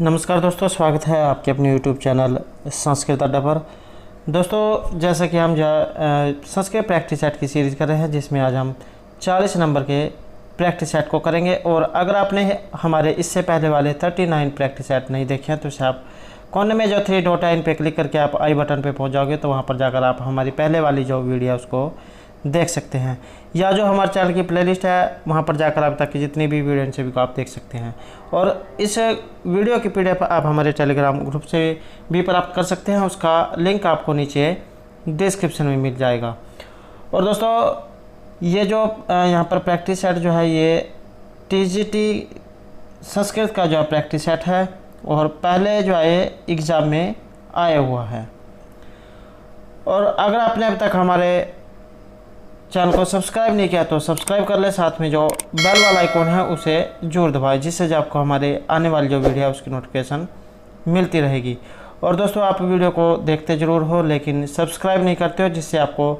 नमस्कार दोस्तों, स्वागत है आपके अपने YouTube चैनल संस्कृत अड्डा पर। दोस्तों, जैसा कि हम संस्कृत प्रैक्टिस सेट की सीरीज़ कर रहे हैं, जिसमें आज हम 40 नंबर के प्रैक्टिस सेट को करेंगे। और अगर आपने हमारे इससे पहले वाले 39 प्रैक्टिस सेट नहीं देखे हैं तो इसे आप कोने में जो 3 डॉट है इन पर क्लिक करके आप आई बटन पर पहुँच जाओगे, तो वहाँ पर जाकर आप हमारी पहले वाली जो वीडियो है उसको देख सकते हैं, या जो हमारे चैनल की प्लेलिस्ट है वहाँ पर जाकर आप तक की जितनी भी वीडियो सभी को आप देख सकते हैं। और इस वीडियो की पीडीएफ आप हमारे टेलीग्राम ग्रुप से भी प्राप्त कर सकते हैं, उसका लिंक आपको नीचे डिस्क्रिप्शन में मिल जाएगा। और दोस्तों, ये जो यहाँ पर प्रैक्टिस सेट जो है ये टीजीटी संस्कृत का जो प्रैक्टिस सेट है और पहले जो है एग्ज़ाम में आया हुआ है। और अगर आपने अब तक हमारे चैनल को सब्सक्राइब नहीं किया तो सब्सक्राइब कर ले, साथ में जो बेल वाला आइकॉन है उसे जरूर दबाएं, जिससे जो आपको हमारे आने वाली जो वीडियो है उसकी नोटिफिकेशन मिलती रहेगी। और दोस्तों, आप वीडियो को देखते ज़रूर हो लेकिन सब्सक्राइब नहीं करते हो, जिससे आपको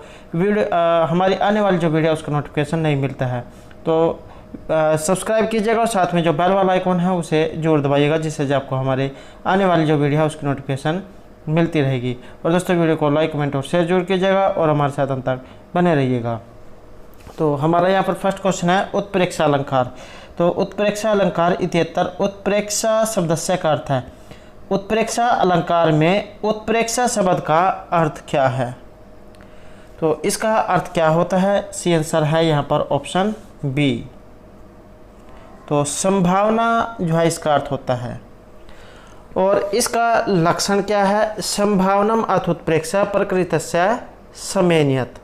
हमारी आने वाली जो वीडियो है उसका नोटिफिकेशन नहीं मिलता है। तो सब्सक्राइब कीजिएगा और साथ में जो बेल वाला आइकॉन है उसे जरूर दबाइएगा, जिससे जो आपको हमारे आने वाली जो वीडियो है उसकी नोटिफिकेशन मिलती रहेगी। और दोस्तों, वीडियो को लाइक, कमेंट और शेयर जरूर कीजिएगा और हमारे साथ अंत तक बने रहिएगा। तो हमारा यहाँ पर फर्स्ट क्वेश्चन है उत्प्रेक्षा अलंकार। तो उत्प्रेक्षा अलंकार इत्येतर उत्प्रेक्षा शब्दस्य का अर्थ है। उत्प्रेक्षा अलंकार में उत्प्रेक्षा शब्द का अर्थ क्या है? तो इसका अर्थ क्या होता है? सी आंसर है यहाँ पर ऑप्शन बी। तो संभावना जो है इसका अर्थ होता है। और इसका लक्षण क्या है? संभावनम अथ उत्प्रेक्षा प्रकृतस्य समेनियत।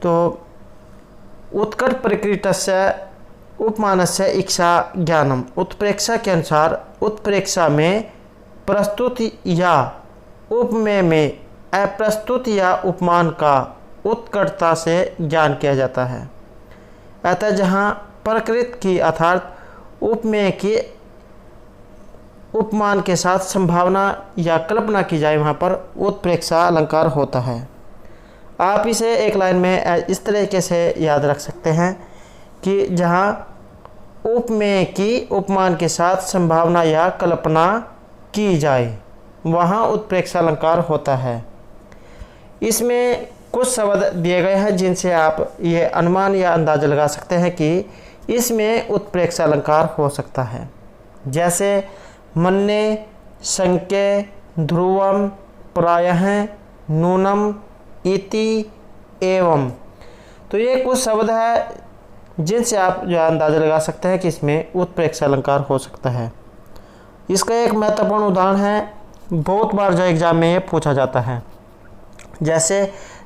तो उत्कट प्रकृतस्य उपमानस्य इच्छा ज्ञानम। उत्प्रेक्षा के अनुसार उत्प्रेक्षा में प्रस्तुत या उपमेय में अप्रस्तुत या उपमान का उत्कटता से ज्ञान किया जाता है। अतः जहाँ प्रकृत की अर्थात उपमेय की उपमान के साथ संभावना या कल्पना की जाए, वहाँ पर उत्प्रेक्षा अलंकार होता है। आप इसे एक लाइन में इस तरीके से याद रख सकते हैं कि जहाँ उपमेय की उपमान के साथ संभावना या कल्पना की जाए वहाँ उत्प्रेक्षा अलंकार होता है। इसमें कुछ शब्द दिए गए हैं जिनसे आप ये अनुमान या अंदाज़ा लगा सकते हैं कि इसमें उत्प्रेक्षा अलंकार हो सकता है, जैसे मन्ये, संज्ञे, ध्रुवम, प्रायः, नूनम, इति, एवं। तो ये कुछ शब्द है जिनसे आप जो अंदाज़ा लगा सकते हैं कि इसमें उत्प्रेक्षा अलंकार हो सकता है। इसका एक महत्वपूर्ण उदाहरण है, बहुत बार जो एग्जाम में ये पूछा जाता है, जैसे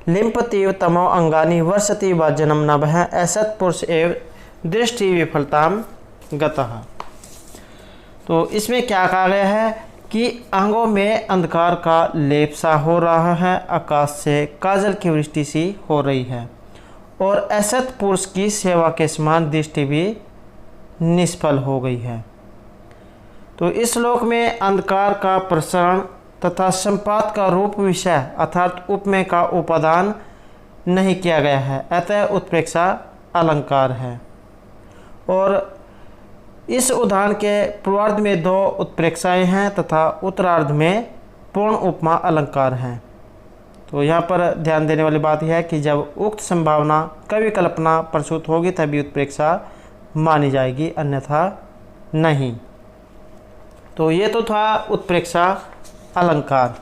लिम्पतीव तमो अंगानी वर्षति व जन्म नभः असत पुरुष एव दृष्टि विफलताम गतः। तो इसमें क्या कहा गया है कि अंगों में अंधकार का लेप सा हो रहा है, आकाश से काजल की वृष्टि सी हो रही है और असत पुरुष की सेवा के समान दृष्टि भी निष्फल हो गई है। तो इस श्लोक में अंधकार का प्रसरण तथा संपात का रूप विषय अर्थात उपमेय का उपादान नहीं किया गया है, अतः उत्प्रेक्षा अलंकार है। और इस उदाहरण के पूर्वार्ध में 2 उत्प्रेक्षाएँ हैं तथा उत्तरार्ध में पूर्ण उपमा अलंकार हैं। तो यहाँ पर ध्यान देने वाली बात यह है कि जब उक्त संभावना कवि कल्पना प्रसूत होगी तभी उत्प्रेक्षा मानी जाएगी, अन्यथा नहीं। तो ये तो था उत्प्रेक्षा अलंकार।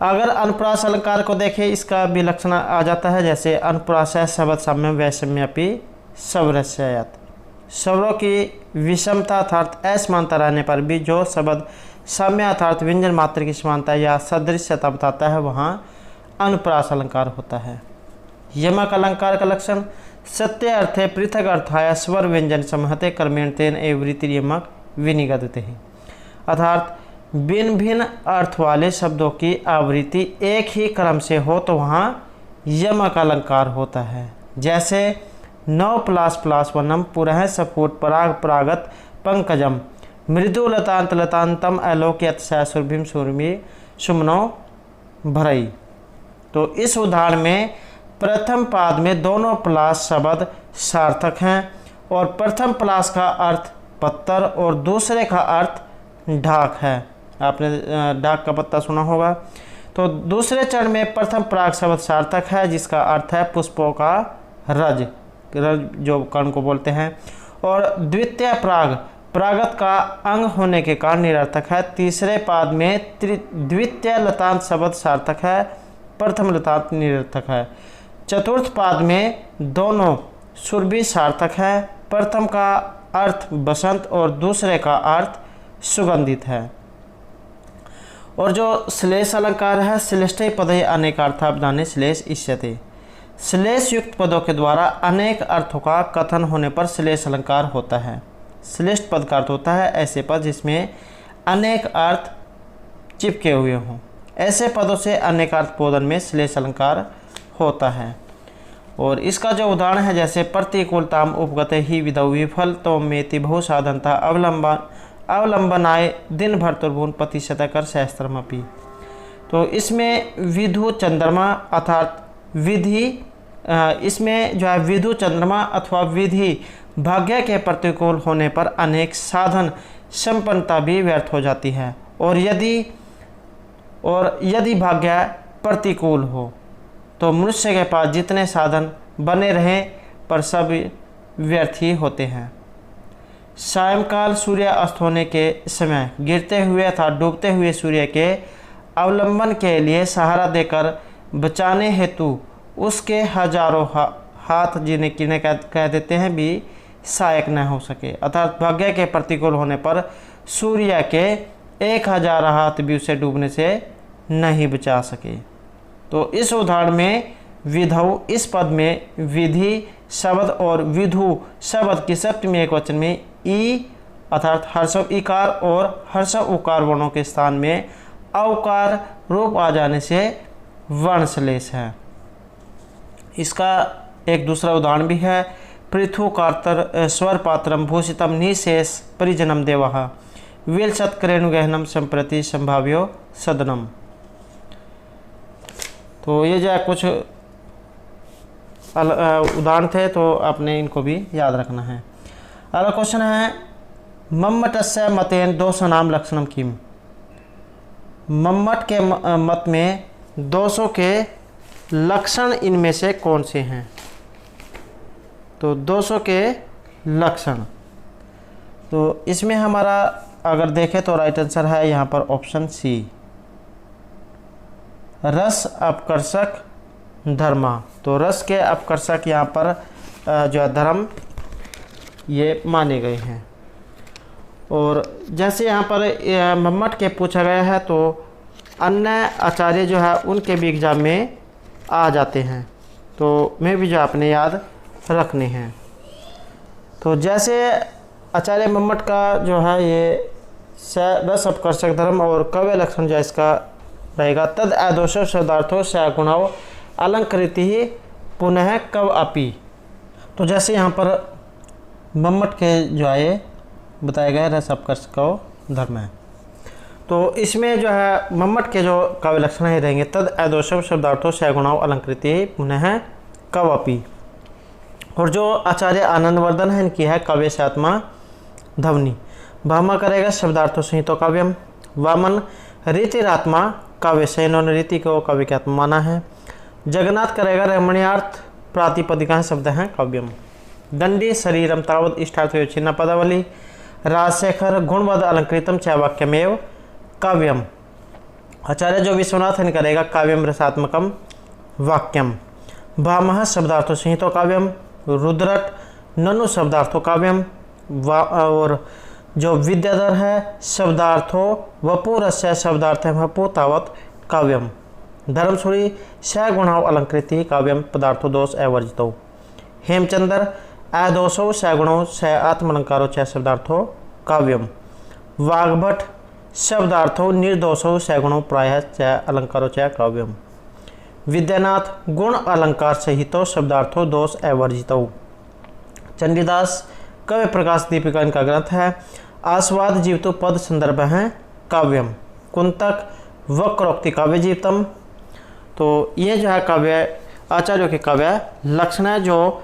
अगर अनुप्रास अलंकार को देखें, इसका भी लक्षण आ जाता है, जैसे अनुप्रास शब्द साम्य वैषम्यपि सवरस्यत। शब्दों की विषमता अर्थात असमानता रहने पर भी जो शब्द साम्य अर्थात व्यंजन मात्र की समानता या सदृश्यता बताता है वहाँ अनुप्रास अलंकार होता है। यमक अलंकार का लक्षण सत्य अर्थे पृथक अर्थाय स्वर व्यंजन समहते कर्मेण तेन एव रीति यमक विनिगदते हैं। अर्थात भिन्न भिन्न अर्थ वाले शब्दों की आवृत्ति एक ही क्रम से हो तो वहाँ यमक अलंकार होता है। जैसे नव प्लास प्लास वनम पुरः सफुट पराग परागत पंकजम मृदु लतांत लतांतम अलोक्यत सुरभिम सुरभि सुमनो भरई। तो इस उदाहरण में प्रथम पाद में दोनों प्लास शब्द सार्थक हैं और प्रथम प्लास का अर्थ पत्थर और दूसरे का अर्थ ढाक है। आपने ढाक का पत्ता सुना होगा। तो दूसरे चरण में प्रथम प्राग शब्द सार्थक है जिसका अर्थ है पुष्पों का रज, रज जो कर्ण को बोलते हैं। और द्वितीय प्राग प्रागत का अंग होने के कारण निरर्थक है। तीसरे पाद में द्वितीय लतांत शब्द सार्थक है, प्रथम लतांत निरर्थक है। चतुर्थ पाद में दोनों सुर भी सार्थक है। प्रथम का अर्थ बसंत और दूसरे का अर्थ सुगंधित है। और जो श्लेष अलंकार है, श्लेष्टे पदे अनेकार्थाब्दाने श्लेष इष्यते। श्लेष युक्त पदों के द्वारा अनेक अर्थों का कथन होने पर श्लेष अलंकार होता है। श्लेष्ठ पद का अर्थ होता है ऐसे पद जिसमें अनेक अर्थ चिपके हुए हों। ऐसे पदों से अनेकार्थ बोधन में श्लेष अलंकार होता है। और इसका जो उदाहरण है जैसे प्रतिकूलताम उपगते ही विधौ विफल तो मेति बहु साधनता अवलंबनाय दिन भर तुर्भुन पति शतकर सहस्त्रमपि। तो इसमें विधु चंद्रमा अर्थात विधि, इसमें जो है विधु चंद्रमा अथवा विधि भाग्य के प्रतिकूल होने पर अनेक साधन संपन्नता भी व्यर्थ हो जाती है। और यदि भाग्य प्रतिकूल हो तो मनुष्य के पास जितने साधन बने रहें पर सब व्यर्थ ही होते हैं। सायंकाल सूर्य अस्त होने के समय गिरते हुए अथवा डूबते हुए सूर्य के अवलंबन के लिए सहारा देकर बचाने हेतु उसके हजारों हाथ जिन्हें कह देते हैं भी सहायक न हो सके, अर्थात भाग्य के प्रतिकूल होने पर सूर्य के 1000 हाथ भी उसे डूबने से नहीं बचा सके। तो इस उदाहरण में विधौ इस पद में विधि शब्द और विधु शब्द की सप्तमी एकवचन में ई अर्थात हर्षव इकार और हर्षव उकार वर्णों के स्थान में औकार रूप आ जाने से वर्ण श्लेष है। इसका एक दूसरा उदाहरण भी है। पृथु कार्तर स्वर पात्रम भूषितम निशेष परिजनम देवः विलसत करेणु गहनम संप्रति संभाव्यो सदनम। तो ये जो कुछ उदाहरण थे तो आपने इनको भी याद रखना है। अगला क्वेश्चन है मम्मटस्य मतेन दोषानाम लक्षणम किम। मम्मट के मत में दोषों के लक्षण इनमें से कौन से हैं। तो दोषों के लक्षण, तो इसमें हमारा अगर देखें तो राइट आंसर है यहाँ पर ऑप्शन सी, रस अपकर्षक धर्मा। तो रस के अपकर्षक यहाँ पर जो है धर्म ये माने गए हैं। और जैसे यहाँ पर मम्मट के पूछा गया है तो अन्य आचार्य जो है उनके भी एग्जाम में आ जाते हैं, तो मैं भी जो आपने याद रखने हैं। तो जैसे आचार्य मम्मट का जो है ये रस अपकर्षक धर्म और कव्य लक्षण जो इसका रहेगा तद अदोष शब्दार्थो सगुणव अलंकृति ही पुनः कव अपि। तो जैसे यहाँ पर मम्मट के जो है बताया गया रस अपकर्षक धर्म है, तो इसमें जो है मम्मट के जो काव्य लक्षण ही रहेंगे तद अदोषव शब्दार्थो सगुणव अलंकृति पुनः कव अपि। और जो आचार्य आनंदवर्धन है इनकी है काव्य से आत्मा ध्वनि। भामा करेगा शब्दार्थो संहितो काव्यम। वामन रीतिरात्मा काव्य से, इन्होंने रीति को काव्य की आत्मा माना है। जगन्नाथ करेगा रमणीयार्थ प्रातिपदिका शब्द हैं काव्यम। दंडी शरीरम तावत इष्टार्थो छिन्न पदावली। राजशेखर गुणवद अलंकृतम च वाक्यमेव काव्यम। आचार्य जो विश्वनाथ है करेगा काव्यम रसात्मकम वाक्यम। भामह शब्दार्थो संहितो काव्यम। रुद्रट ननु शब्दार्थो काव्यम। और जो विद्याधर है शब्दार्थो वपुरस्य शब्दार्थ वपु तावत काव्यम। धर्मसूरी सगुणव अलंकृति काव्यम पदार्थो दोष अवर्जितो। हेमचंद्र अदोषो सगुणो स आत्मलंकारो च शब्दार्थो काव्यम। वाग्भट शब्दार्थो निर्दोषो सगुणो प्रायः च अलंकारो च काव्यम। विद्यानाथ गुण अलंकार सहितो शब्दार्थो दोष अवर्जितो। चंडीदास कव्य प्रकाश दीपिका इनका ग्रंथ है। आस्वाद जीवतो पद संदर्भ हैं काव्यम। कुंतक वक्रोक्ति काव्य जीवतम। तो ये जो है काव्य आचार्यों के काव्य लक्षण है जो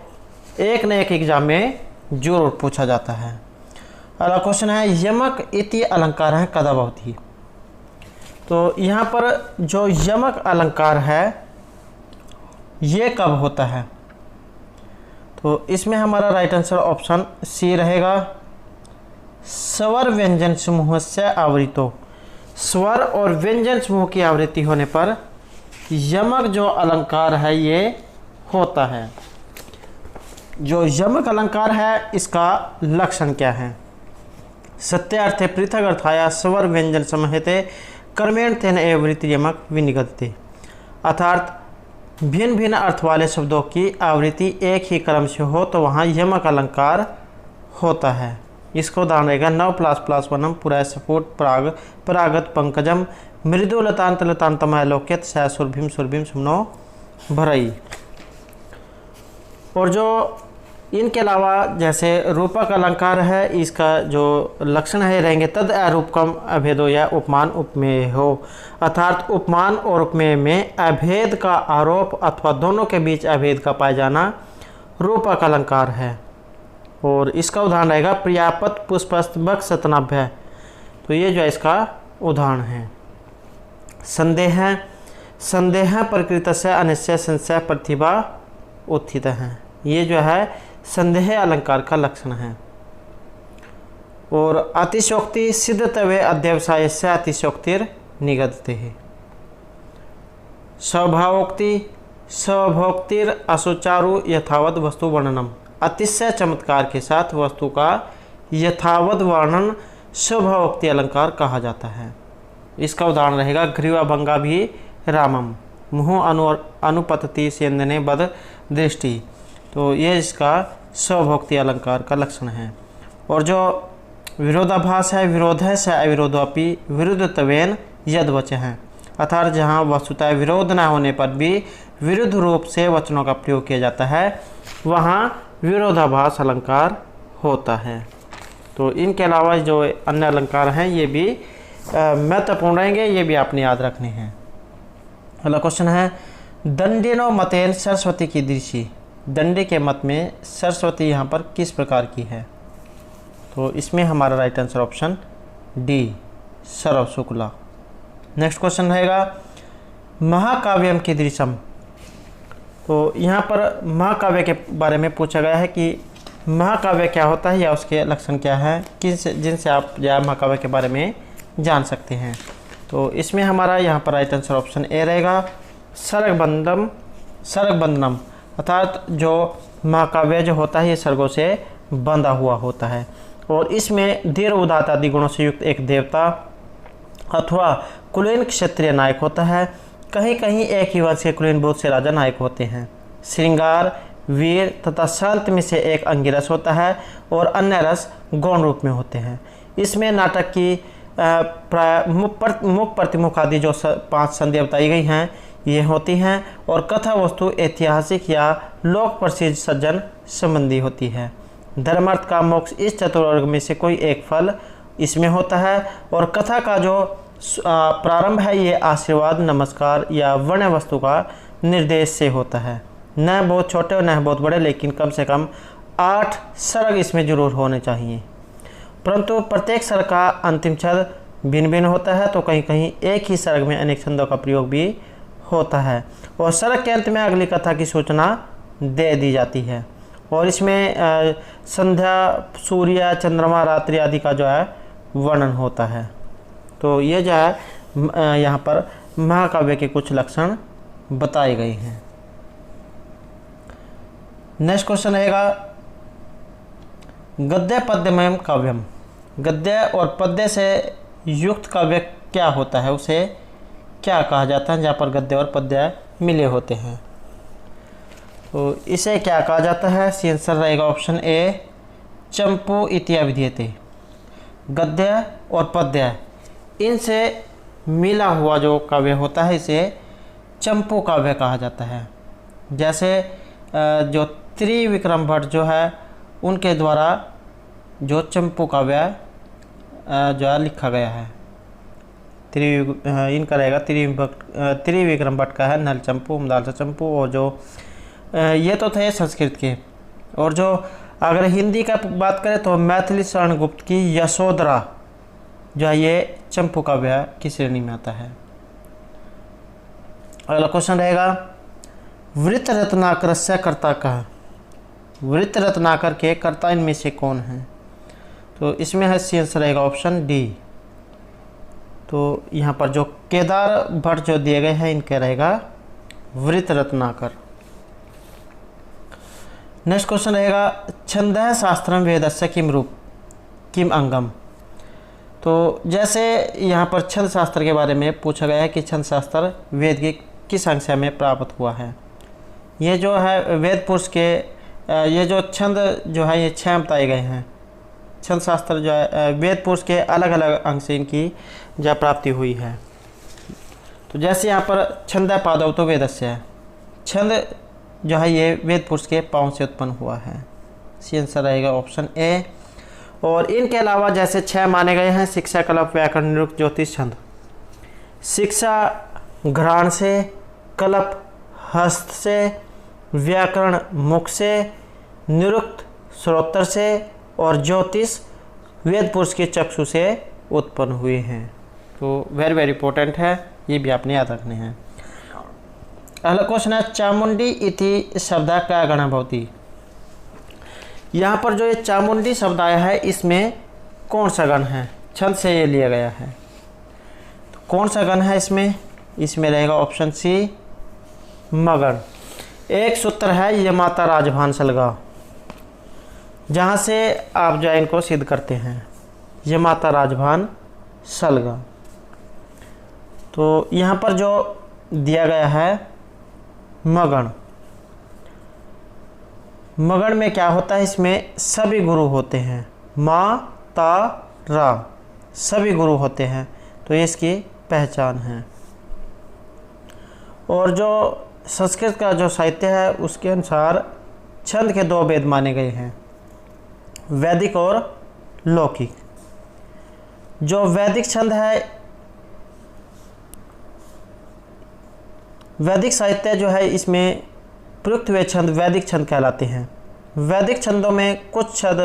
एक न एक एग्जाम में जरूर पूछा जाता है। अगला क्वेश्चन है यमक इति अलंकार है कदा भवति। तो यहाँ पर जो यमक अलंकार है ये कब होता है? तो इसमें हमारा राइट आंसर ऑप्शन सी रहेगा। स्वर व्यंजन समूह से आवृतो, स्वर और व्यंजन समूह की आवृत्ति होने पर यमक जो अलंकार है ये होता है। जो यमक अलंकार है इसका लक्षण क्या है? सत्यार्थे पृथक अर्थाया स्वर व्यंजन समूहते क्रमेण तेन एव वृत्ति यमक विनिगदते, अर्थात भिन्न भिन्न अर्थ वाले शब्दों की आवृत्ति एक ही क्रम से हो तो वहाँ यमक अलंकार होता है। इसको उदाहरण रहेगा नव प्लास प्लास वनम पुरा सफुट प्राग परागत पंकजम मृदु लतांत लतांतमय लोक्यत स सुरभिम सुरभिम सुमनो भरई। और जो इनके अलावा जैसे रूपक अलंकार है इसका जो लक्षण है रहेंगे तद अरूपकम अभेदो या उपमान उपमेय हो, अर्थात उपमान और उपमेय में अभेद का आरोप अथवा दोनों के बीच अभेद का पाया जाना रूपक अलंकार है। और इसका उदाहरण रहेगा प्रियापत पुष्पस्तबक सतनाभ्य, तो ये जो है इसका उदाहरण है। संदेह संदेह प्रकृत से अनिश्चय संशय प्रतिभा उत्थित है, ये जो है संदेह अलंकार का लक्षण है। और अतिशोक्ति सिद्धतवे अध्यवसाय से अतिशोक्तिर निगदते है। स्वभावोक्ति स्वभोक्तिर असुचारु यथावत वस्तु वर्णनम, अतिशय चमत्कार के साथ वस्तु का यथावत वर्णन स्वभावोक्ति अलंकार कहा जाता है। इसका उदाहरण रहेगा ग्रीवाभंगा भी रामम मुँह अनुपतति सेंदने बद दृष्टि, तो ये इसका स्वभोक्ति अलंकार का लक्षण है। और जो विरोधाभास है विरोध है से अविरोधोपि विरुद्धत्वेन यद वच है, अर्थात जहाँ वस्तुतः विरोध न होने पर भी विरुद्ध रूप से वचनों का प्रयोग किया जाता है वहाँ विरोधाभास अलंकार होता है। तो इनके अलावा जो अन्य अलंकार हैं ये भी महत्वपूर्ण रहेंगे, ये भी आपने याद रखने हैं। अगला क्वेश्चन है दंडिनो मतेन सरस्वती की दृष्टि, दंडे के मत में सरस्वती यहाँ पर किस प्रकार की है? तो इसमें हमारा right answer option D Sarav Shukla. Next question रहेगा महाकाव्यम की दृश्यम, तो यहाँ पर महाकाव्य के बारे में पूछा गया है कि महाकाव्य क्या होता है या उसके लक्षण क्या है, जिनसे आप या महाकाव्य के बारे में जान सकते हैं। तो इसमें हमारा यहाँ पर राइट आंसर ऑप्शन ए रहेगा सर्गबंधनम, अर्थात जो महाकाव्य जो होता है ये सर्गों से बंधा हुआ होता है। और इसमें धीर उदात आदि गुणों से युक्त एक देवता अथवा कुलीन क्षत्रिय नायक होता है। कहीं कहीं एक ही वंश के कुलीन बहुत से राजा नायक होते हैं। श्रृंगार वीर तथा शांत में से एक अंगिरस होता है और अन्य रस गौण रूप में होते हैं। इसमें नाटक की प्राय मुख प्रतिमुख आदि जो 5 संधियाँ बताई गई हैं ये होती हैं और कथा वस्तु ऐतिहासिक या लोक प्रसिद्ध सज्जन संबंधी होती है। धर्मार्थ का मोक्ष इस चतुर्वर्ग में से कोई एक फल इसमें होता है और कथा का जो प्रारंभ है ये आशीर्वाद नमस्कार या वर्ण वस्तु का निर्देश से होता है। न बहुत छोटे और न बहुत बड़े, लेकिन कम से कम 8 सर्ग इसमें जरूर होने चाहिए। परंतु प्रत्येक सर्ग का अंतिम छंद भिन्न भिन्न होता है, तो कहीं कहीं एक ही सर्ग में अनेक छंदों का प्रयोग भी होता है और सर्ग के अंत में अगली कथा की सूचना दे दी जाती है। और इसमें संध्या सूर्य चंद्रमा रात्रि आदि का जो है वर्णन होता है। तो ये जो है यहाँ पर महाकाव्य के कुछ लक्षण बताए गए हैं। नेक्स्ट क्वेश्चन रहेगा गद्य पद्यमय काव्यम, गद्य और पद्य से युक्त काव्य क्या होता है, उसे क्या कहा जाता है जहाँ पर गद्य और पद्य मिले होते हैं? तो इसे क्या कहा जाता है? सी आंसर रहेगा ऑप्शन ए चंपू इत्या विधीयते। गद्य और पद्य इनसे मिला हुआ जो काव्य होता है इसे चंपू काव्य कहा जाता है। जैसे जो त्रिविक्रम भट्ट जो है उनके द्वारा जो चंपू काव्य जो है लिखा गया है, इनका रहेगा त्रिविक्रम भट्ट का है नल चंपू उमदाल चंपू। और जो ये तो थे संस्कृत के, और जो अगर हिंदी का बात करें तो मैथिली शरण गुप्त की यशोधरा जो है ये चंपू काव्य की श्रेणी में आता है। अगला क्वेश्चन रहेगा वृत्त रत्नाकर से कर्ता कह। वृत्त रत्नाकर के कर्ता इनमें से कौन है? तो इसमें है सी आंसर रहेगा ऑप्शन डी। तो यहाँ पर जो केदार भट्ट जो दिए गए हैं इनके रहेगा वृत्त रत्नाकर। नेक्स्ट क्वेश्चन रहेगा छंदः शास्त्रम वेदस्य किम रूप किम अंगम। तो जैसे यहाँ पर छंद शास्त्र के बारे में पूछा गया है कि छंद शास्त्र वेद की किस संख्या में प्राप्त हुआ है। ये जो है वेद पुरुष के ये जो छंद जो है ये 6 बताए गए हैं। छंद शास्त्र जो है वेद पुरुष के अलग अलग अंग से इनकी जो प्राप्ति हुई है। तो जैसे यहाँ पर छंद पादव तो वेदस्य है, छंद जो है ये वेद पुरुष के पाँव से उत्पन्न हुआ है। सी आंसर रहेगा ऑप्शन ए। और इनके अलावा जैसे 6 माने गए हैं शिक्षा, कल्प, व्याकरण, निरुक्त, ज्योतिष, छंद। शिक्षा घ्राण से, कल्प हस्त से, व्याकरण मुख से, निरुक्त श्रोत्र से और ज्योतिष वेद पुरुष के चक्षु से उत्पन्न हुए हैं। तो वेरी वेरी इंपॉर्टेंट है, ये भी आपने याद रखने हैं। अगला क्वेश्चन है चामुंडी इति शब्द क्या गणा भवती। यहाँ पर जो ये चामुंडी शब्द आया है इसमें कौन सा गण है? छंद से ये लिया गया है, तो कौन सा गण है इसमें? इसमें रहेगा ऑप्शन सी मगण। एक सूत्र है ये माता राजभान सलगा, जहाँ से आप जो इनको सिद्ध करते हैं ये माता राजभान सलगा। तो यहाँ पर जो दिया गया है मगण, मगण में क्या होता है? इसमें सभी गुरु होते हैं, मा ता रा सभी गुरु होते हैं, तो ये इसकी पहचान है। और जो संस्कृत का जो साहित्य है उसके अनुसार छंद के 2 भेद माने गए हैं, वैदिक और लौकिक। जो वैदिक छंद है, वैदिक साहित्य जो है इसमें प्रयुक्त हुए छंद वैदिक छंद कहलाते हैं। वैदिक छंदों में कुछ छंद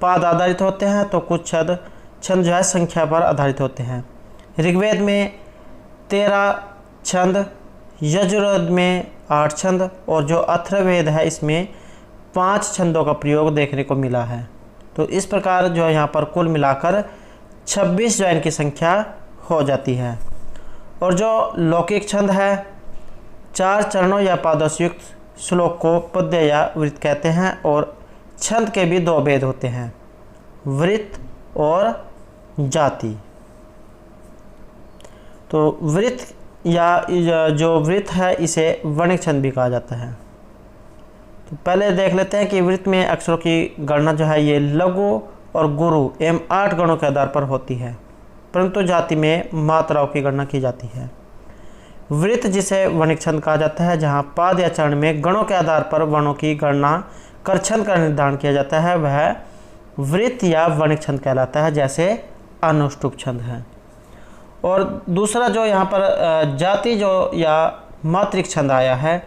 पाद आधारित होते हैं तो कुछ छंद जो है संख्या पर आधारित होते हैं। ऋग्वेद में 13 छंद, यजुर्वेद में 8 छंद और जो अथर्ववेद है इसमें 5 छंदों का प्रयोग देखने को मिला है। तो इस प्रकार जो है यहाँ पर कुल मिलाकर 26 जो इनकी संख्या हो जाती है। और जो लौकिक छंद है 4 चरणों या पादों से युक्त श्लोक को पद्य या वृत्त कहते हैं। और छंद के भी 2 भेद होते हैं, वृत्त और जाति। तो वृत्त या जो वृत्त है इसे वर्णिक छंद भी कहा जाता है। तो पहले देख लेते हैं कि वृत्त में अक्षरों की गणना जो है ये लघु और गुरु एवं 8 गणों के आधार पर होती है, परंतु जाति में मात्राओं की गणना की जाती है। वृत्त जिसे वर्णिक छंद कहा जाता है, जहाँ पाद या चरण में गणों के आधार पर वर्णों की गणना कर छंद का निर्धारण किया जाता है, वह वृत्त या वर्णिक छंद कहलाता है, जैसे अनुष्टुप छंद है। और दूसरा जो यहाँ पर जाति जो या मात्रिक छंद आया है,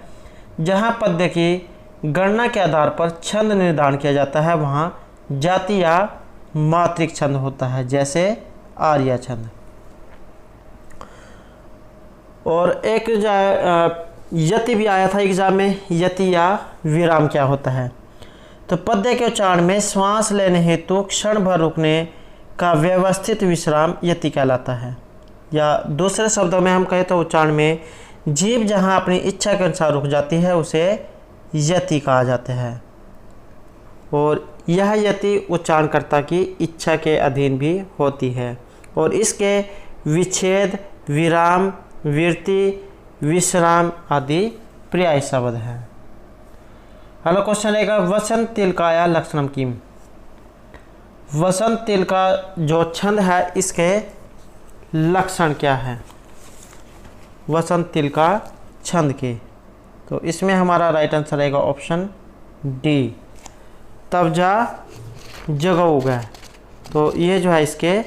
जहाँ पद्य की गणना के आधार पर छंद निर्धारण किया जाता है, वहाँ जाति या मात्रिक छंद होता है, जैसे आर्या छंद। और एक यति भी आया था एग्जाम में, यति या विराम क्या होता है? तो पद्य के उच्चारण में श्वास लेने हेतु क्षण भर रुकने का व्यवस्थित विश्राम यति कहलाता है। या दूसरे शब्दों में हम कहें तो उच्चारण में जीभ जहाँ अपनी इच्छा के अनुसार रुक जाती है उसे यति कहा जाता है। और यह यति उच्चारणकर्ता की इच्छा के अधीन भी होती है। और इसके विच्छेद, विराम, विरति, विश्राम आदि पर्याय शब्द हैं। अगला क्वेश्चन रहेगा वसंत तिलकाया लक्षणम किम। वसंत तिल का जो छंद है इसके लक्षण क्या है? वसंत तिल का छंद के, तो इसमें हमारा राइट आंसर रहेगा ऑप्शन डी, तब जा जगो गए। तो ये जो है इसके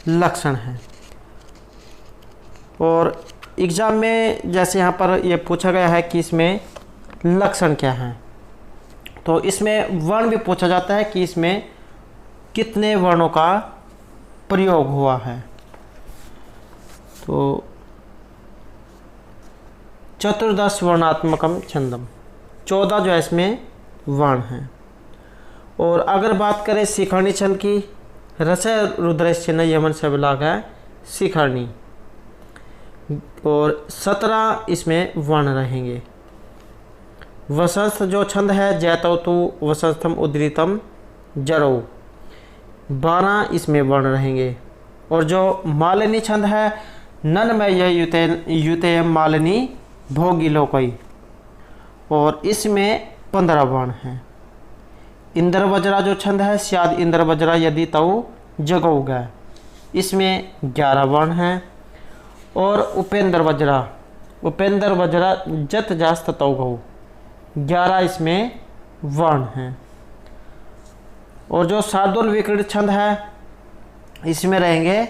लक्षण हैं। और एग्ज़ाम में जैसे यहाँ पर ये पूछा गया है कि इसमें लक्षण क्या हैं, तो इसमें वर्ण भी पूछा जाता है कि इसमें कितने वर्णों का प्रयोग हुआ है। तो चतुर्दश वर्णात्मकम छंदम, 14 जो है इसमें वर्ण हैं। और अगर बात करें शिखरणी छंद की, रसय रुद्रश चिन्ह यमन से विलाग है शिखरणी, और 17 इसमें वर्ण रहेंगे। वसंत जो छंद है जैतवतु वसंतम उद्रीतम जरौ, 12 इसमें वर्ण रहेंगे। और जो मालिनी छंद है नन में यह युतेयम मालिनी भोगी लोकई, और इसमें 15 वर्ण हैं। इंद्र वज्रा जो छंद है स्याद इंद्र वज्रा यदि तऊ जगौ गए, इसमें 11 वर्ण हैं। और उपेंद्र वज्रा जत जास्त तऊ गौ, 11 इसमें वर्ण हैं। और जो शार्दुल विकृत छंद है इसमें रहेंगे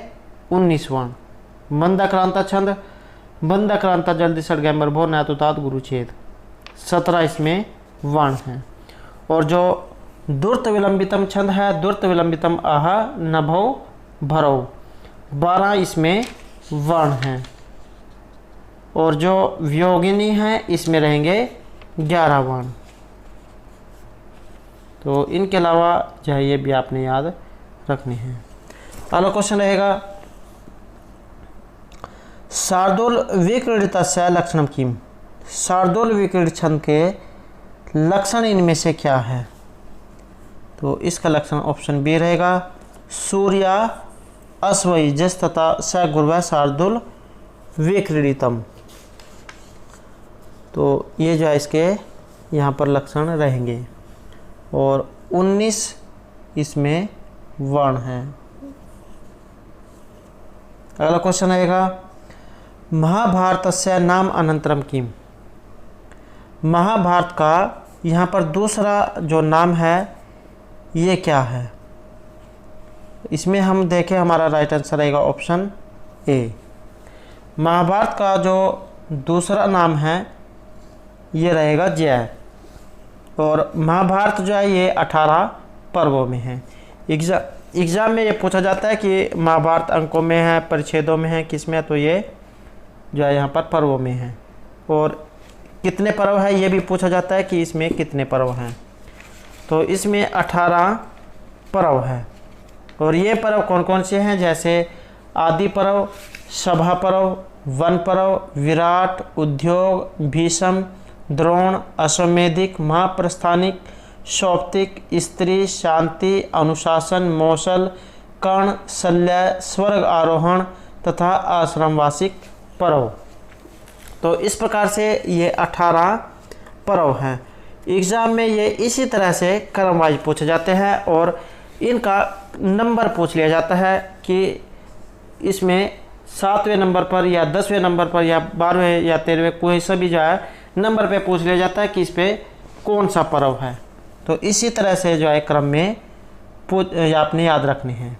19 वर्ण। मंदाक्रांता छंद मंदाक्रांता जल्दी सड़ गए मरभो नैतुतात गुरुछेद, 17 इसमें वर्ण हैं। और जो दुर्त विलंबितम छंद है दुर्त विलंबितम आह नभो भरौ, 12 इसमें वर्ण हैं। और जो वियोगिनी है इसमें रहेंगे 11 वर्ण। तो इनके अलावा जो है ये भी आपने याद रखने हैं। अगला क्वेश्चन रहेगा शार्दूल विक्रीडितस्य लक्षणम किम, शार्दूल विक्रीडित छंद के लक्षण इनमें से क्या है। तो इसका लक्षण ऑप्शन बी रहेगा सूर्या अश्वई जस तथा स गुर्व शार्दूल विक्रीडितम। तो ये जो है इसके यहाँ पर लक्षण रहेंगे। और 19 इसमें वर्ण हैं। अगला क्वेश्चन आएगा महाभारतस्य नाम अनंतरम किम, महाभारत का यहाँ पर दूसरा जो नाम है ये क्या है। इसमें हम देखें हमारा राइट आंसर रहेगा ऑप्शन ए। महाभारत का जो दूसरा नाम है ये रहेगा जय। और महाभारत जो है ये 18 पर्वों में है। एग्ज़ाम में ये पूछा जाता है कि महाभारत अंकों में है परिच्छेदों में है किस में, तो ये जो है यहाँ पर पर्वों में है। और कितने पर्व है ये भी पूछा जाता है कि इसमें कितने पर्व हैं। तो इसमें 18 पर्व है। और ये पर्व कौन कौन से हैं, जैसे आदि पर्व, सभा पर्व, वन पर्व, विराट, उद्योग, भीषम, द्रोण, अश्वमेधिक, महाप्रस्थानिक, सौप्तिक, स्त्री, शांति, अनुशासन, मौसल, कर्ण, शल्य, स्वर्ग आरोहण तथा आश्रमवासिक पर्व। तो इस प्रकार से ये 18 पर्व हैं। एग्ज़ाम में ये इसी तरह से क्रम वाइज पूछे जाते हैं और इनका नंबर पूछ लिया जाता है कि इसमें 7वें नंबर पर या 10वें नंबर पर या 12वें या 13वें कोई सभी जो है नंबर पे पूछ लिया जाता है कि इस पे कौन सा पर्व है। तो इसी तरह से जो है क्रम में आपने याद रखने हैं।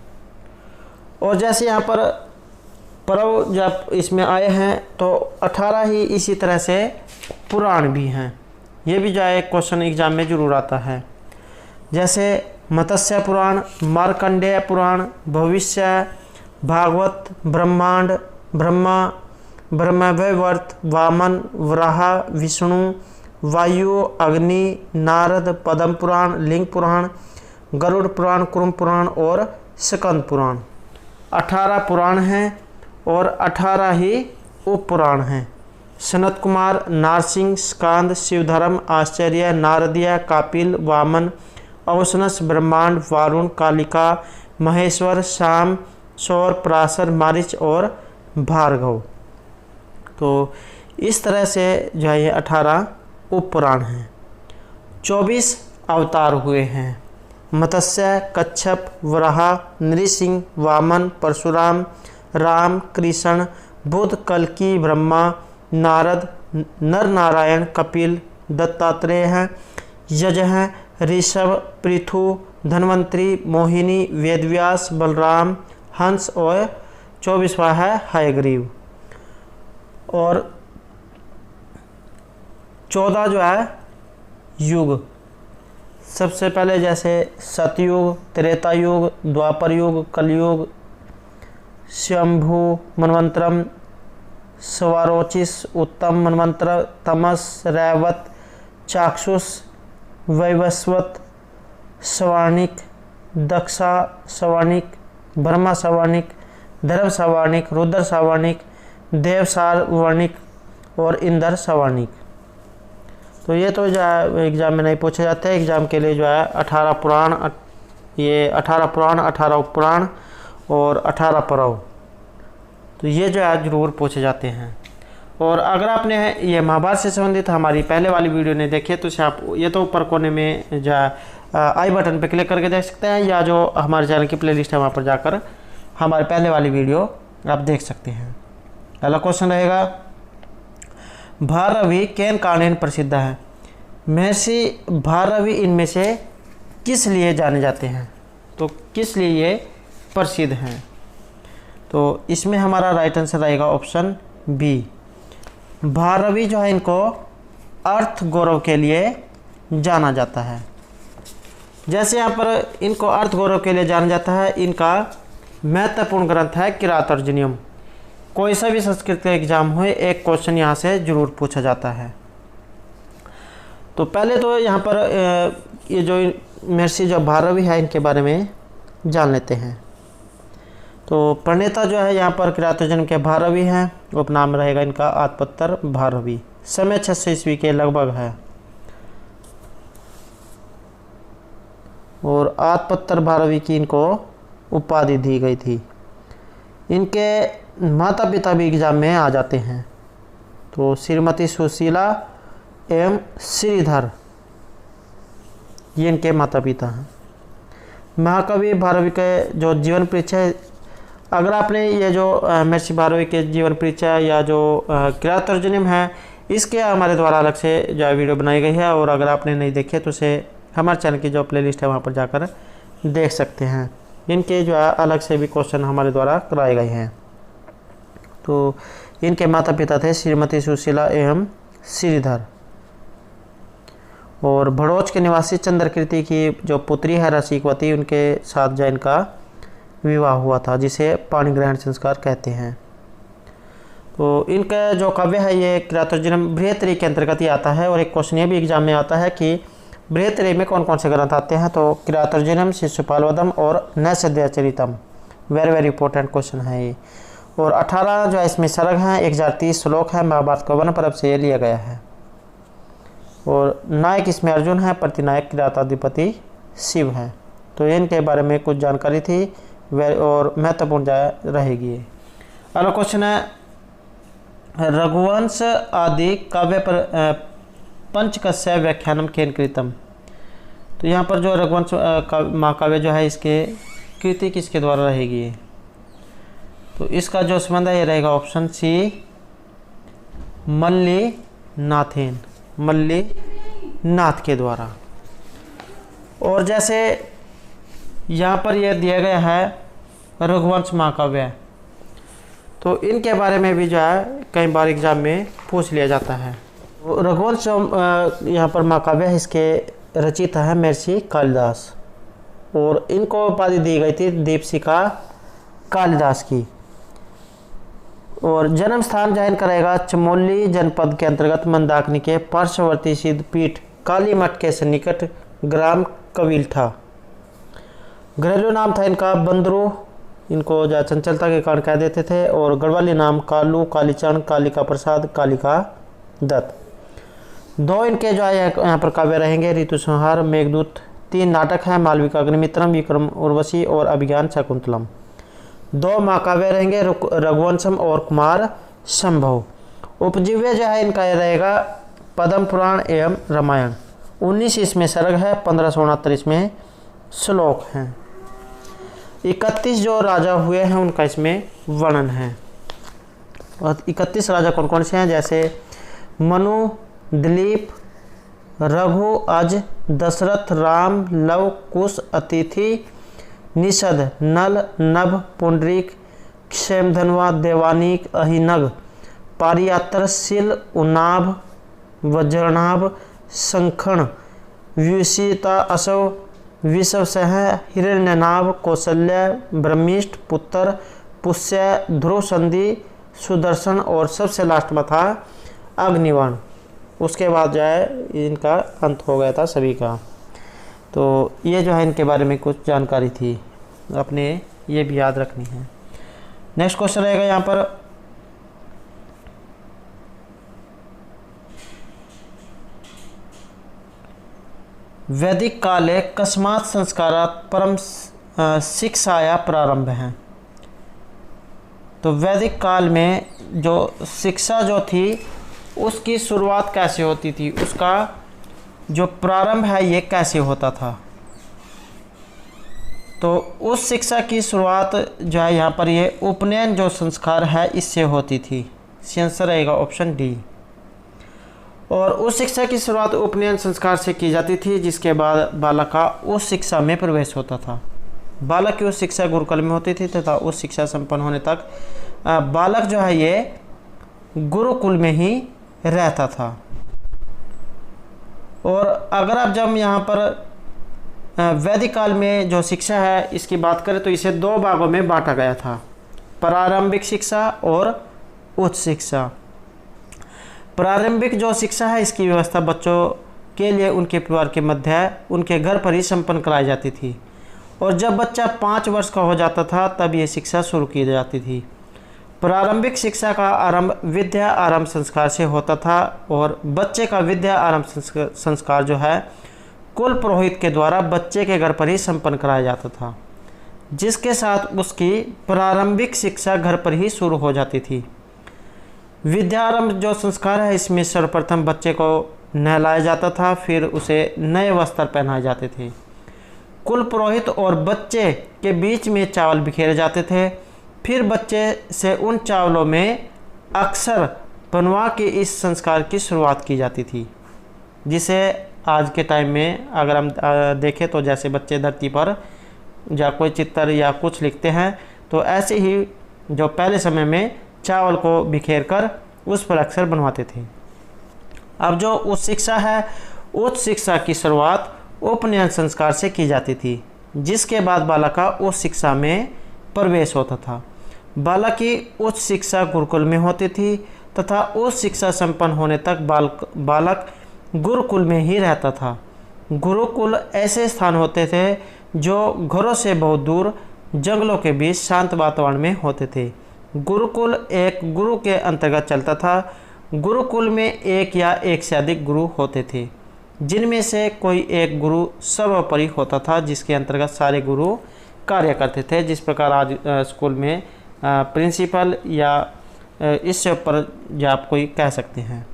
और जैसे यहाँ पर पर्व जब इसमें आए हैं तो 18 ही इसी तरह से पुराण भी हैं। ये भी जो है क्वेश्चन एग्जाम में जरूर आता है। जैसे मत्स्य पुराण, मार्कंडेय पुराण, भविष्य, भागवत, ब्रह्मांड, ब्रह्मा, ब्रह्मवैवर्त, वामन, वराह, विष्णु, वायु, अग्नि, नारद, पद्म पुराण, लिंग पुराण, गरुड़ पुराण, कुर्म पुराण और स्कंद पुराण। 18 पुराण हैं और 18 ही उप पुराण हैं। सनत कुमार, नारसिंह, स्कांद, शिवधर्म, आश्चर्य, नारदीय, कापिल, वामन, अवसनस, ब्रह्मांड, वारुण, कालिका, महेश्वर, शाम, सौर, पराशर, मारिच और भार्गव। तो इस तरह से जो है ये 18 उपपुराण हैं। 24 अवतार हुए हैं। मत्स्य, कच्छप, वराह, नृसिंह, वामन, परशुराम, राम, कृष्ण, बुद्ध, कल्की, ब्रह्मा, नारद, नर नारायण, कपिल, दत्तात्रेय हैं, यज हैं, ऋषभ, पृथु, धन्वंतरी, मोहिनी, वेदव्यास, बलराम, हंस और 24वां है हयग्रीव। और 14 जो है युग, सबसे पहले जैसे सतयुग, त्रेता युग, द्वापर युग, कलयुग, शंभु मनवंतरम, स्वरोचिस, उत्तम मनवंतर, तमस, रैवत, चाक्षुष, वैवस्वत, सवर्णिक, दक्षा सवर्णिक, ब्रह्मा सवर्णिक, धर्म सवर्णिक, रुद्र सवर्णिक, देव सावर्णिक और इंद्र सवर्णिक। तो ये तो जो है एग्ज़ाम में नहीं पूछे जाते हैं। एग्ज़ाम के लिए जो है 18 पुराण, ये 18 पुराण, 18 उपपुराण और 18 परव, तो ये जो है ज़रूर पूछे जाते हैं। और अगर आपने ये महाभारत से संबंधित हमारी पहले वाली वीडियो नहीं देखी है तो इसे आप ये तो ऊपर कोने में जो है आई बटन पर क्लिक करके देख सकते हैं, या जो हमारे चैनल की प्लेलिस्ट है वहाँ पर जाकर हमारे पहले वाली वीडियो आप देख सकते हैं। पहला क्वेश्चन रहेगा, भारवी केन कारणेन प्रसिद्ध है। महर्षि भारवी इनमें से किस लिए जाने जाते हैं, तो किस लिए ये प्रसिद्ध हैं? तो इसमें हमारा राइट आंसर रहेगा ऑप्शन बी। भारवी जो है इनको अर्थ गौरव के लिए जाना जाता है। जैसे यहाँ पर इनको अर्थ गौरव के लिए जाना जाता है, इनका महत्वपूर्ण ग्रंथ है किरातार्जुनीयम। कोई सा भी संस्कृत का एग्जाम हुए एक क्वेश्चन यहाँ से जरूर पूछा जाता है। तो पहले तो यहाँ पर ये जो महर्षि जो भारवी है इनके बारे में जान लेते हैं। तो प्रणेता जो है यहाँ पर किरातार्जुनीयम के भारवी हैं, उपनाम रहेगा इनका आत्मपत्र भारवी। समय 600 ईस्वी के लगभग है और आत्मपत्र भारवी की इनको उपाधि दी गई थी। इनके माता पिता भी एग्जाम में आ जाते हैं, तो श्रीमती सुशीला एवं श्रीधर ये इनके माता पिता हैं। महाकवि भारवी के जो जीवन परिचय, अगर आपने ये जो महर्षि भारवी के जीवन परिचय या जो किरातार्जुनीयम है इसके हमारे द्वारा अलग से जो वीडियो बनाई गई है, और अगर आपने नहीं देखे तो उसे हमारे चैनल की जो प्लेलिस्ट है वहाँ पर जाकर देख सकते हैं। इनके जो है अलग से भी क्वेश्चन हमारे द्वारा कराए गए हैं। तो इनके माता पिता थे श्रीमती सुशीला एवं श्रीधर, और भड़ोच के निवासी चंद्रकीर्ति की जो पुत्री है रसिकवती, उनके साथ जो इनका विवाह हुआ था, जिसे पाणी ग्रहण संस्कार कहते हैं। तो इनका जो काव्य है ये किरातार्जुनीयम बृहत्तरी के अंतर्गत ही आता है। और एक क्वेश्चन ये भी एग्जाम में आता है कि बृहत्तरी में कौन कौन से ग्रंथ आते हैं, तो किरातार्जुनीयम, शिशुपालवधम और नैषधीयचरितम। वेरी वेरी इंपॉर्टेंट क्वेश्चन है ये। और 18 जो है इसमें सर्ग हैं, 1030 श्लोक है। महाभारत का वन पर्व से ये लिया गया है। और नायक इसमें अर्जुन है, प्रतिनायक किराताधिपति शिव है। तो इनके बारे में कुछ जानकारी थी और महत्वपूर्ण रहेगी। अगला क्वेश्चन है, रघुवंश आदि काव्य पर पंचकस्य व्याख्यानम केन कृतम। तो यहाँ पर जो रघुवंश महाकाव्य जो है इसके कृति किसके द्वारा रहेगी, तो इसका जो संबंध है ये रहेगा ऑप्शन सी, मल्लीनाथेन, मल्लीनाथ के द्वारा। और जैसे यहाँ पर यह दिया गया है रघुवंश महाकाव्य, तो इनके बारे में भी जो है कई बार एग्जाम में पूछ लिया जाता है। रघुवंश यहाँ पर महाकाव्य है, इसके रचयिता है महर्षि कालिदास, और इनको उपाधि दी गई थी दीपशिखा कालिदास की। और जन्म स्थान जो इनका रहेगा चमोली जनपद के अंतर्गत मंदाकिनी के पार्श्ववर्ती सिद्ध पीठ कालीमठ के सन्निकट ग्राम कविल्ठा। घरेलू नाम था इनका बंदरू, इनको जो चंचलता के कारण कह देते थे। और गढ़वाली नाम कालू, कालीचरण, कालिका प्रसाद, कालिका दत्त। 2 इनके जो है यहाँ पर काव्य रहेंगे, ऋतु संहार, मेघदूत। 3 नाटक हैं, मालविका अग्निमित्रम, विक्रम उर्वशी और अभिज्ञान शकुंतलम। 2 महाकाव्य रहेंगे, रघुवंशम और कुमार संभव। उपजीव्य जो है इनका रहेगा पद्म पुराण एवं रामायण। 19 इसमें सर्ग है, 1569 इसमें श्लोक हैं। 31 जो राजा हुए हैं उनका इसमें वर्णन है। और 31 राजा कौन कौन से हैं, जैसे मनु, दिलीप, रघु, अज, दशरथ, राम, लव, कुश, अतिथि, निषद, नल, नभ, पुंडरीक, क्षेमधनवा, देवानीक, अहिनग, पारियात्र, शिल, उनाभ, वज्रनाभ, शंखण, व्युषिता असौ विषवसः हिरण्यनाभ कौशल्य ब्रह्मिष्ठ पुत्र पुष्य ध्रुव संधि सुदर्शन और सबसे लास्ट में था अग्निवर्ण। उसके बाद जो है इनका अंत हो गया था सभी का। तो ये जो है इनके बारे में कुछ जानकारी थी, अपने ये भी याद रखनी है। नेक्स्ट क्वेश्चन रहेगा यहाँ पर, वैदिक काले कस्मात् संस्कारात् परम शिक्षाया प्रारंभ है। तो वैदिक काल में जो शिक्षा जो थी उसकी शुरुआत कैसे होती थी, उसका जो प्रारंभ है ये कैसे होता था। तो उस शिक्षा की शुरुआत जो है यहाँ पर ये उपनयन जो संस्कार है इससे होती थी। आंसर रहेगा ऑप्शन डी। और उस शिक्षा की शुरुआत उपनयन संस्कार से की जाती थी, जिसके बाद बालक का उस शिक्षा में प्रवेश होता था। बालक की उस शिक्षा गुरुकुल में होती थी तथा उस शिक्षा संपन्न होने तक बालक जो है ये गुरुकुल में ही रहता था। और अगर आप जब यहाँ पर वैदिक काल में जो शिक्षा है इसकी बात करें तो इसे दो भागों में बांटा गया था, प्रारंभिक शिक्षा और उच्च शिक्षा। प्रारंभिक जो शिक्षा है इसकी व्यवस्था बच्चों के लिए उनके परिवार के मध्य उनके घर पर ही संपन्न कराई जाती थी, और जब बच्चा 5 वर्ष का हो जाता था तब ये शिक्षा शुरू की जाती थी। प्रारंभिक शिक्षा का आरंभ विद्या आरंभ संस्कार से होता था, और बच्चे का विद्या आरंभ संस्कार जो है कुल पुरोहित के द्वारा बच्चे के घर पर ही संपन्न कराया जाता था, जिसके साथ उसकी प्रारंभिक शिक्षा घर पर ही शुरू हो जाती थी। विद्यारंभ जो संस्कार है इसमें सर्वप्रथम बच्चे को नहलाया जाता था, फिर उसे नए वस्त्र पहनाए जाते थे। कुल पुरोहित और बच्चे के बीच में चावल बिखेरे जाते थे, फिर बच्चे से उन चावलों में अक्षर बनवा के इस संस्कार की शुरुआत की जाती थी, जिसे आज के टाइम में अगर हम देखें तो जैसे बच्चे धरती पर या कोई चित्र या कुछ लिखते हैं तो ऐसे ही जो पहले समय में चावल को बिखेर कर उस पर अक्षर बनवाते थे। अब जो उच्च शिक्षा है, उच्च शिक्षा की शुरुआत उपनयन संस्कार से की जाती थी, जिसके बाद बालक का उच्च शिक्षा में प्रवेश होता था। बालक की उच्च शिक्षा गुरुकुल में होती थी तथा उच्च शिक्षा संपन्न होने तक बालक गुरुकुल में ही रहता था। गुरुकुल ऐसे स्थान होते थे जो घरों से बहुत दूर जंगलों के बीच शांत वातावरण में होते थे। गुरुकुल एक गुरु के अंतर्गत चलता था। गुरुकुल में एक या एक से अधिक गुरु होते थे, जिनमें से कोई एक गुरु सर्वोपरि होता था, जिसके अंतर्गत सारे गुरु कार्य करते थे। जिस प्रकार आज स्कूल में प्रिंसिपल या इससे ऊपर या आप कोई कह सकते हैं।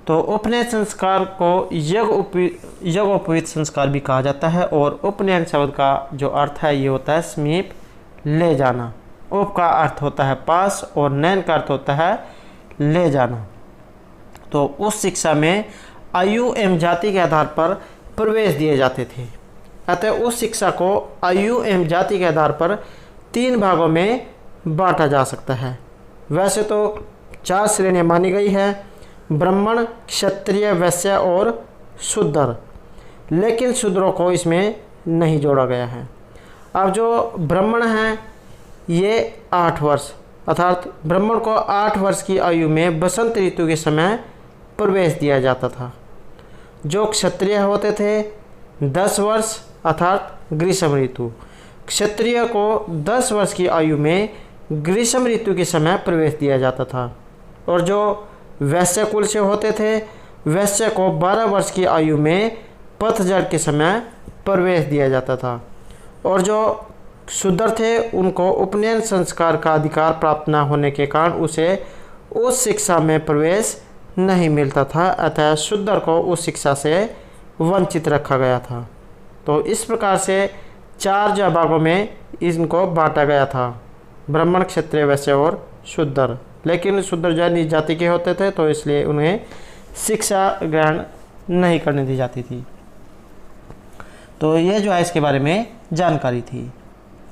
तो उपनयन संस्कार को यज्ञोपवीत संस्कार भी कहा जाता है, और उपनयन शब्द का जो अर्थ है ये होता है समीप ले जाना। उप का अर्थ होता है पास और नयन का अर्थ होता है ले जाना। तो उस शिक्षा में आयु एवं जाति के आधार पर प्रवेश दिए जाते थे। अतः उस शिक्षा को आयु एवं जाति के आधार पर 3 भागों में बांटा जा सकता है। वैसे तो 4 श्रेणियाँ मानी गई है, ब्राह्मण, क्षत्रिय, वैश्य और शूद्र, लेकिन शूद्रों को इसमें नहीं जोड़ा गया है। अब जो ब्राह्मण हैं ये 8 वर्ष, अर्थात ब्राह्मण को 8 वर्ष की आयु में बसंत ऋतु के समय प्रवेश दिया जाता था। जो क्षत्रिय होते थे 10 वर्ष अर्थात ग्रीष्म ऋतु। क्षत्रिय को 10 वर्ष की आयु में ग्रीष्म ऋतु के समय प्रवेश दिया जाता था, और जो वैश्य कुल से होते थे वैश्य को 12 वर्ष की आयु में पतझड़ के समय प्रवेश दिया जाता था, और जो शूद्र थे उनको उपनयन संस्कार का अधिकार प्राप्त न होने के कारण उसे उस शिक्षा में प्रवेश नहीं मिलता था। अतः शूद्र को उस शिक्षा से वंचित रखा गया था। तो इस प्रकार से 4 भागों में इनको बांटा गया था, ब्राह्मण, क्षत्रिय, वैश्य और शूद्र। लेकिन शूद्र जो नीच जाति के होते थे तो इसलिए उन्हें शिक्षा ग्रहण नहीं करने दी जाती थी। तो ये जो है इसके बारे में जानकारी थी।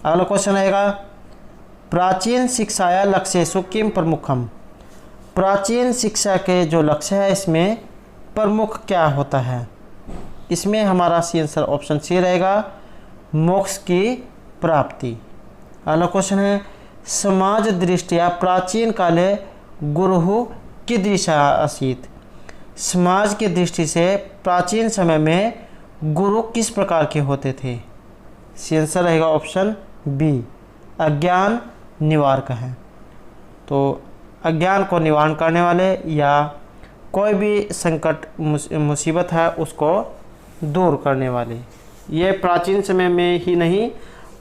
अगला क्वेश्चन रहेगा, प्राचीन शिक्षाया लक्ष्येषु किम प्रमुखम। प्राचीन शिक्षा के जो लक्ष्य है इसमें प्रमुख क्या होता है। इसमें हमारा सी आंसर ऑप्शन सी रहेगा, मोक्ष की प्राप्ति। अगला क्वेश्चन है, समाज दृष्टिया प्राचीन काले गुरु कीदृश आसीत्। समाज की दृष्टि से प्राचीन समय में गुरु किस प्रकार के होते थे। सी आंसर रहेगा ऑप्शन बी, अज्ञान निवारक है। तो अज्ञान को निवारण करने वाले या कोई भी संकट मुसीबत है उसको दूर करने वाले। ये प्राचीन समय में ही नहीं,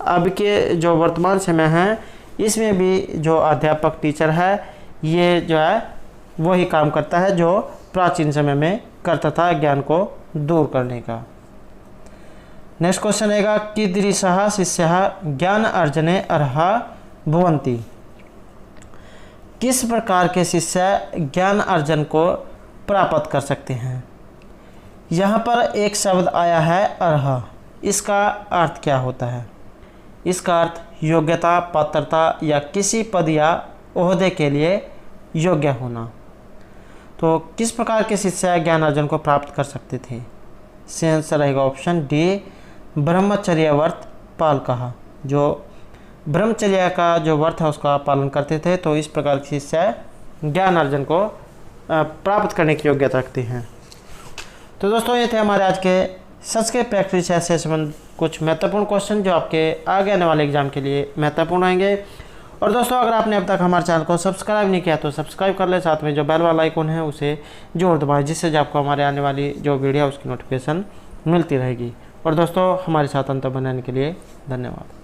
अब के जो वर्तमान समय है इसमें भी जो अध्यापक टीचर है ये जो है वही काम करता है जो प्राचीन समय में करता था, ज्ञान को दूर करने का। नेक्स्ट क्वेश्चन रहेगा, कीदृशः शिष्यः ज्ञान अर्जने अर्हा भवन्ति। किस प्रकार के शिष्य ज्ञान अर्जन को प्राप्त कर सकते हैं। यहाँ पर एक शब्द आया है अर्हा, इसका अर्थ क्या होता है। इसका अर्थ योग्यता, पात्रता या किसी पद या ओहदे के लिए योग्य होना। तो किस प्रकार के शिष्य ज्ञान अर्जन को प्राप्त कर सकते थे। सही आंसर रहेगा ऑप्शन डी, ब्रह्मचर्य व्रत पाल कहा, जो ब्रह्मचर्य का जो व्रत है उसका पालन करते थे। तो इस प्रकार के शिष्य ज्ञान अर्जन को प्राप्त करने की योग्यता रखते हैं। तो दोस्तों ये थे हमारे आज के संस्कृत प्रैक्टिस से संबंधित कुछ महत्वपूर्ण क्वेश्चन जो आपके आगे आने वाले एग्जाम के लिए महत्वपूर्ण रहेंगे। और दोस्तों अगर आपने अब तक हमारे चैनल को सब्सक्राइब नहीं किया तो सब्सक्राइब कर ले, साथ में जो बेल वाला आइकन है उसे जोर दबाएं, जिससे जो आपको हमारे आने वाली जो वीडियो है उसकी नोटिफिकेशन मिलती रहेगी। और दोस्तों हमारे साथ अंत बनाने के लिए धन्यवाद।